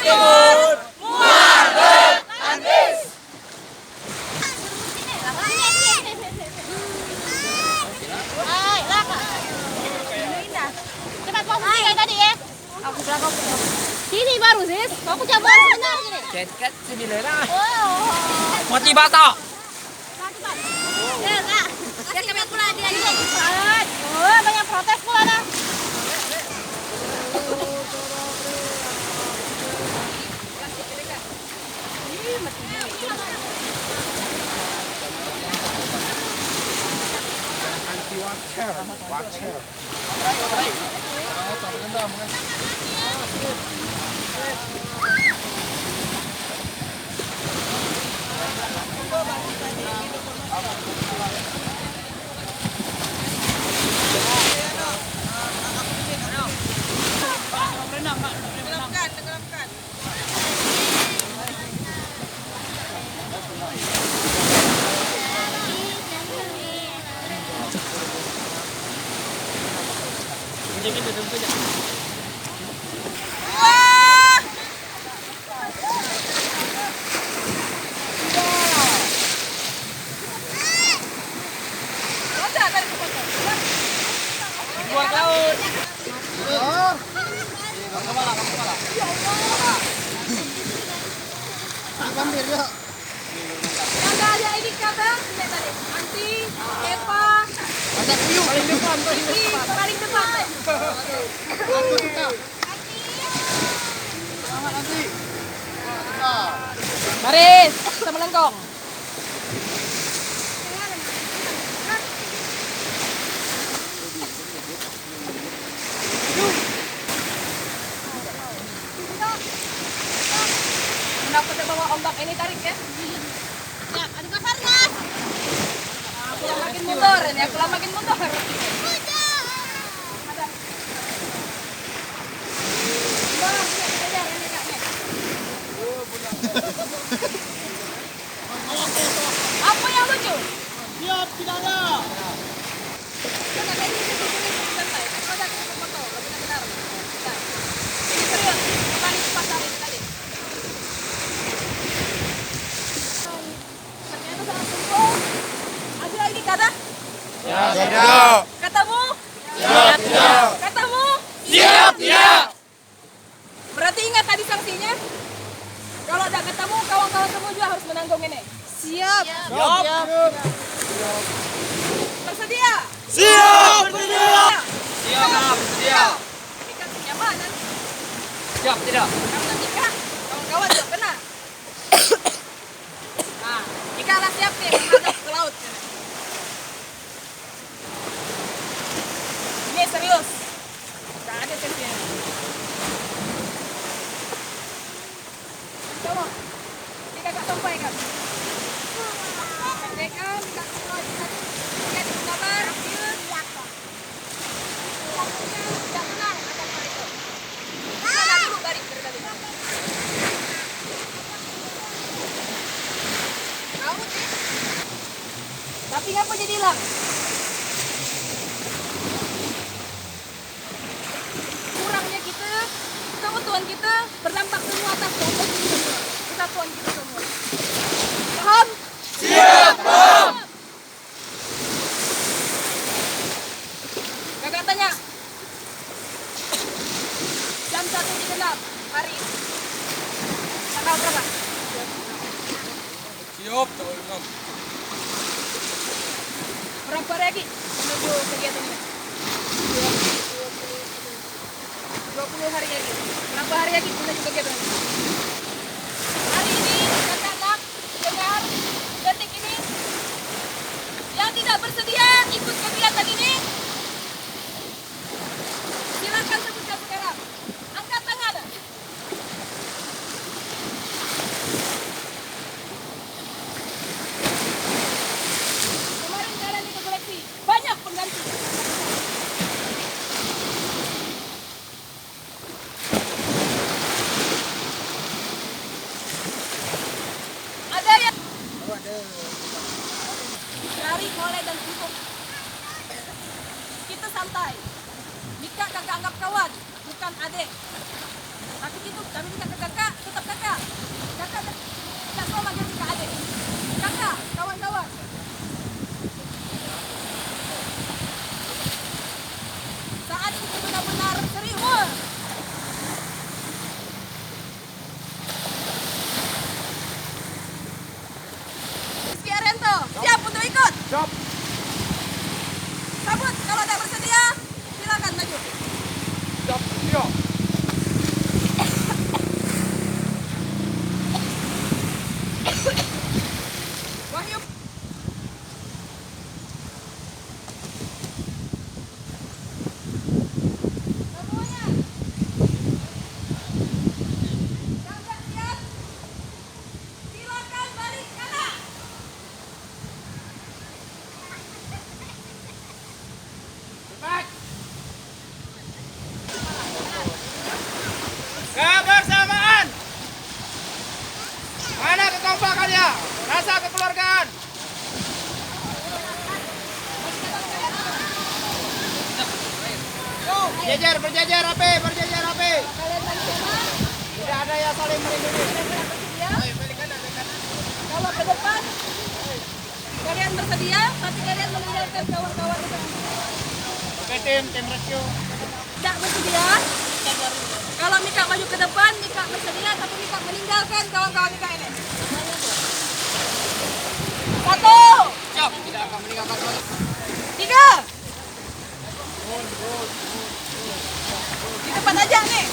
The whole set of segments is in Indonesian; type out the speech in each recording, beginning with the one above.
Timur, muar bertandis. Cepat posisi kayak tadi ya. Aku belakang. Sini baru sis. Aku coba sebentar gini. Ket sini lah. Oh. Motivator. Ya enggak. Ya kami pula dia juga. Oh, banyak protes pula dah. Watcher. Buat laut. Ada ini kata tadi. Anti, Eva. Ada puyuh paling depan. Paling depan. Baris, sama lengkong. Kenapa terbawa ombak ini tarik ya? Ya, ada kasar mas. Aku makin mundur, ini aku makin mundur. Apa yang lucu? Siap, tidak ada. Ada lagi kata? Siap. Katamu? Siap, siap. Katamu? Siap, siap. Berarti ingat tadi sanksinya? Kalau ada ketemu, kawan-kawan semua juga harus menanggung ini. Siap. Siap. Bersedia? Siap. Siap, siap. Ikat kenyamanan. Siap, tidak. Karena ikat, kawan-kawan juga kena. Nah, ikatlah siap nih menghadap ke laut. Ini serius. Gak ada sensinya. Coba. Ini kakak sampaikan. Sampaikan, kakak sampaikan. Ikat di kamar. Tidak tenang, ada apa itu. Sana dulu balik dari tadi. Kamu sih. Tapi ngapa jadi hilang? Kurangnya kita, keutuhan kita berdampak semua atas kesatuan kita semua. Paham? Siap, paham. Kakak tanya. Jam 1.36 hari ini. Tanggal berapa? Siap, tahu. Berapa hari lagi menuju kegiatan ini? 20 hari lagi. Berapa hari lagi menuju kegiatan ini? Hari ini kakak dengar detik ini yang tidak bersedia ikut kegiatan ini silakan sebutkan sekarang. Angkat tangan. Kemarin jalan di koleksi banyak pengganti. Ada yang dari mulai dan tutup. Kita santai. Mika kakak anggap kawan, bukan adik. Tapi itu kami kakak-kakak Berjajar rapi, berjajar rapi. Kalian saling sama. Tidak ada yang saling melindungi. Kalian bersedia. Kalau ke depan, kalian bersedia, tapi kalian meninggalkan kawan-kawan di sana. Oke tim rescue. Tidak bersedia. Kalau Mika maju ke depan, Mika bersedia, tapi Mika meninggalkan kawan-kawan Mika ini. Satu, Siap. Tidak akan meninggalkan kawan. tiga. Di depan aja nih.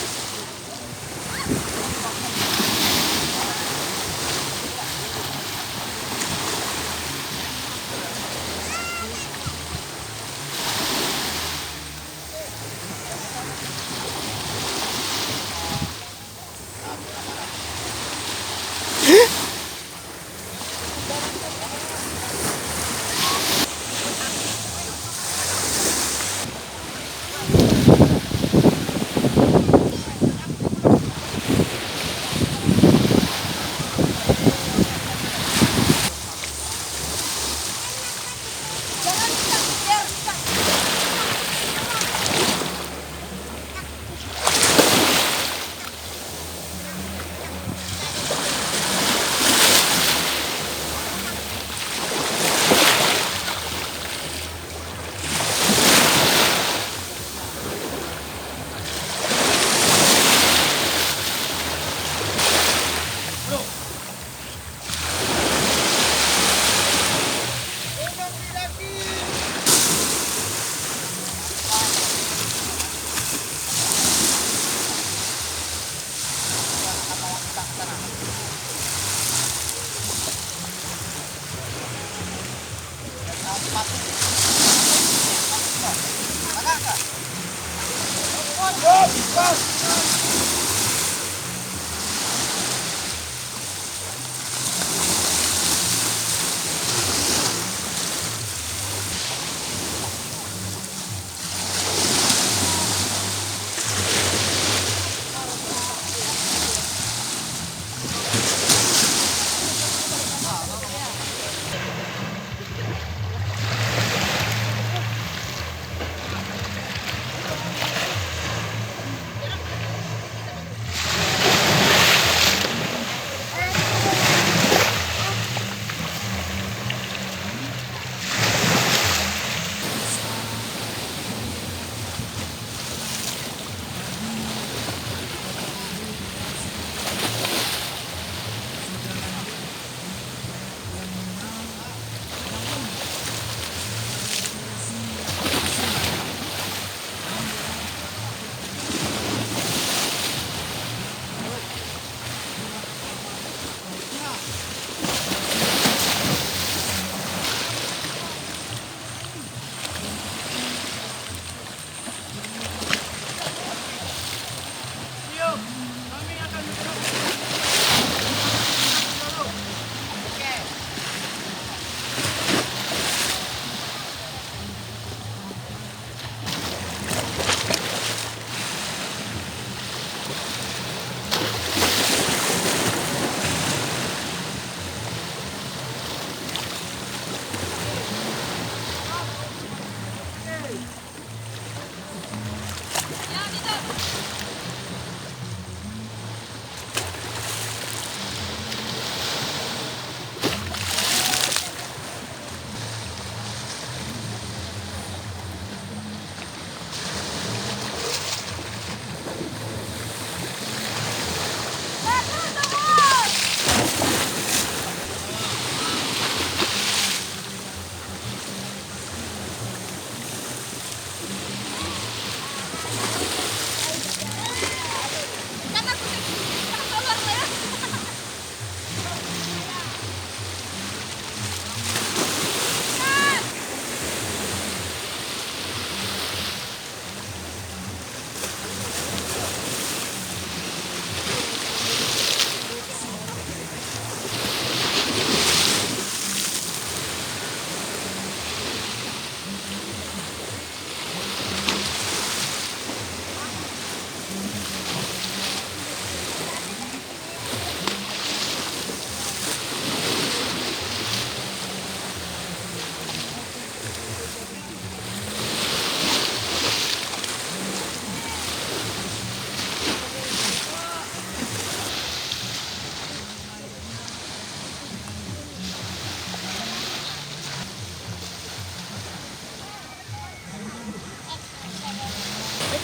Jangan Mika, biar Mika.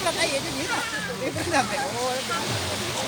Lipat aja jadi. Lipat enggak, Pak? Oh.